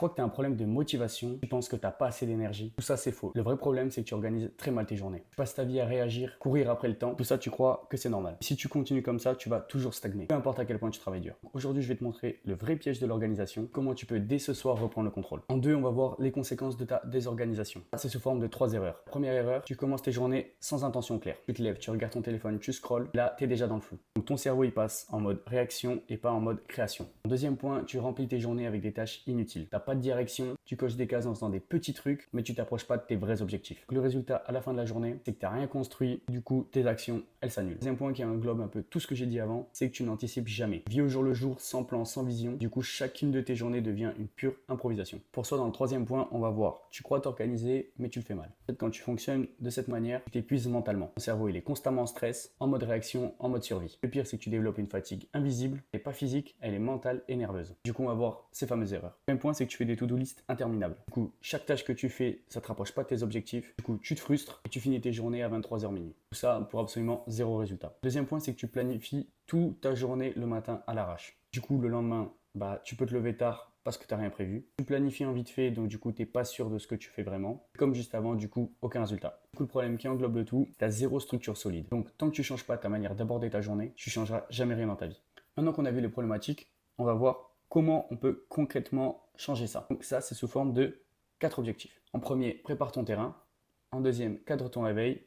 crois que tu as un problème de motivation, tu penses que tu n'as pas assez d'énergie. Tout ça, c'est faux. Le vrai problème, c'est que tu organises très mal tes journées. Tu passes ta vie à réagir, courir après le temps. Tout ça, tu crois que c'est normal. Si tu continues comme ça, tu vas toujours stagner. Peu importe à quel point tu travailles dur. Aujourd'hui, je vais te montrer le vrai piège de l'organisation, comment tu peux dès ce soir reprendre le contrôle. En deux, on va voir les conséquences de ta désorganisation. C'est sous forme de 3 erreurs. Première erreur, tu commences tes journées sans intention claire. Tu te lèves, tu regardes ton téléphone, tu scrolles. Là, tu es déjà dans le flou. Donc ton cerveau, il passe en mode réaction et pas en mode création. Deuxième point, tu remplis tes journées avec des tâches inutiles. Tu n'as pas de direction, tu coches des cases en faisant des petits trucs, mais tu t'approches pas de tes vrais objectifs. Le résultat à la fin de la journée, c'est que tu n'as rien construit, du coup tes actions, elles s'annulent. Deuxième point qui englobe un peu tout ce que j'ai dit avant, c'est que tu n'anticipes jamais. Vis au jour le jour, sans plan, sans vision, du coup chacune de tes journées devient une pure improvisation. Pour ça, dans le troisième point, on va voir, tu crois t'organiser, mais tu le fais mal. Peut-être quand tu fonctionnes de cette manière, tu t'épuises mentalement. Ton cerveau, il est constamment en stress, en mode réaction, en mode survie. Le pire, c'est que tu développes une fatigue invisible, et pas physique, elle est mentale et nerveuse. Du coup, on va voir ces fameuses erreurs. Le deuxième point, c'est que tu fais des to-do list interminables. Du coup, chaque tâche que tu fais, ça te rapproche pas de tes objectifs. Du coup, tu te frustres et tu finis tes journées à 23h minuit. Tout ça pour absolument zéro résultat. Deuxième point, c'est que tu planifies toute ta journée le matin à l'arrache. Du coup, le lendemain, tu peux te lever tard parce que tu n'as rien prévu. Tu planifies en vite fait, donc du coup, tu n'es pas sûr de ce que tu fais vraiment. Comme juste avant, du coup, aucun résultat. Du coup, le problème qui englobe le tout, tu as zéro structure solide. Donc, tant que tu ne changes pas ta manière d'aborder ta journée, tu ne changeras jamais rien dans ta vie. Maintenant qu'on a vu les problématiques, on va voir comment on peut concrètement changer ça. Donc ça, c'est sous forme de 4 objectifs. En premier, prépare ton terrain. En deuxième, cadre ton réveil.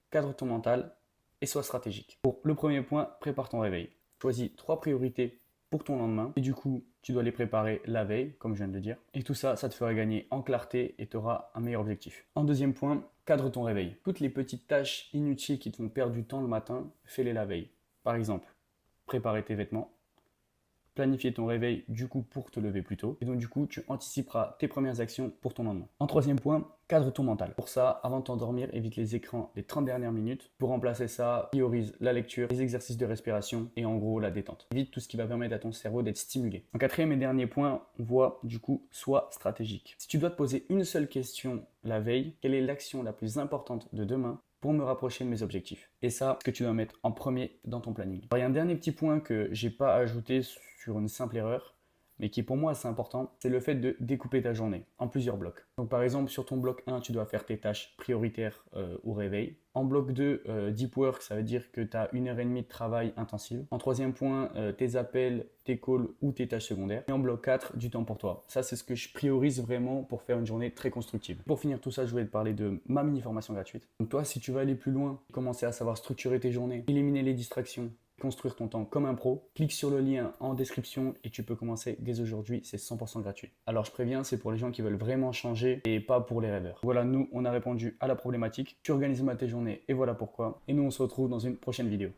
Cadre ton mental et sois stratégique. Pour le premier point, prépare ton réveil. Choisis 3 priorités pour ton lendemain et du coup, tu dois les préparer la veille, comme je viens de le dire. Et tout ça, ça te fera gagner en clarté et tu auras un meilleur objectif. En deuxième point, cadre ton réveil. Toutes les petites tâches inutiles qui te font perdre du temps le matin, fais-les la veille. Par exemple, préparer tes vêtements, planifier ton réveil du coup pour te lever plus tôt. Et donc du coup, tu anticiperas tes premières actions pour ton lendemain. En troisième point, cadre ton mental. Pour ça, avant de t'endormir, évite les écrans les 30 dernières minutes. Pour remplacer ça, priorise la lecture, les exercices de respiration et en gros la détente. Évite tout ce qui va permettre à ton cerveau d'être stimulé. En quatrième et dernier point, on voit du coup, sois stratégique. Si tu dois te poser une seule question la veille, quelle est l'action la plus importante de demain pour me rapprocher de mes objectifs? Et ça, ce que tu dois mettre en premier dans ton planning. Alors, il y a un dernier petit point que j'ai pas ajouté sur une simple erreur, mais qui pour moi assez important, c'est le fait de découper ta journée en plusieurs blocs. Donc par exemple, sur ton bloc 1, tu dois faire tes tâches prioritaires au réveil. En bloc 2, deep work, ça veut dire que tu as 1h30 de travail intensive. En troisième point, tes appels, tes calls ou tes tâches secondaires. Et en bloc 4, du temps pour toi. Ça, c'est ce que je priorise vraiment pour faire une journée très constructive. Pour finir tout ça, je voulais te parler de ma mini-formation gratuite. Donc toi, si tu veux aller plus loin, commencer à savoir structurer tes journées, éliminer les distractions, construire ton temps comme un pro, clique sur le lien en description et tu peux commencer dès aujourd'hui, c'est 100% gratuit. Alors je préviens, c'est pour les gens qui veulent vraiment changer et pas pour les rêveurs. Voilà, nous on a répondu à la problématique, tu organises mal tes journées et voilà pourquoi. Et nous on se retrouve dans une prochaine vidéo.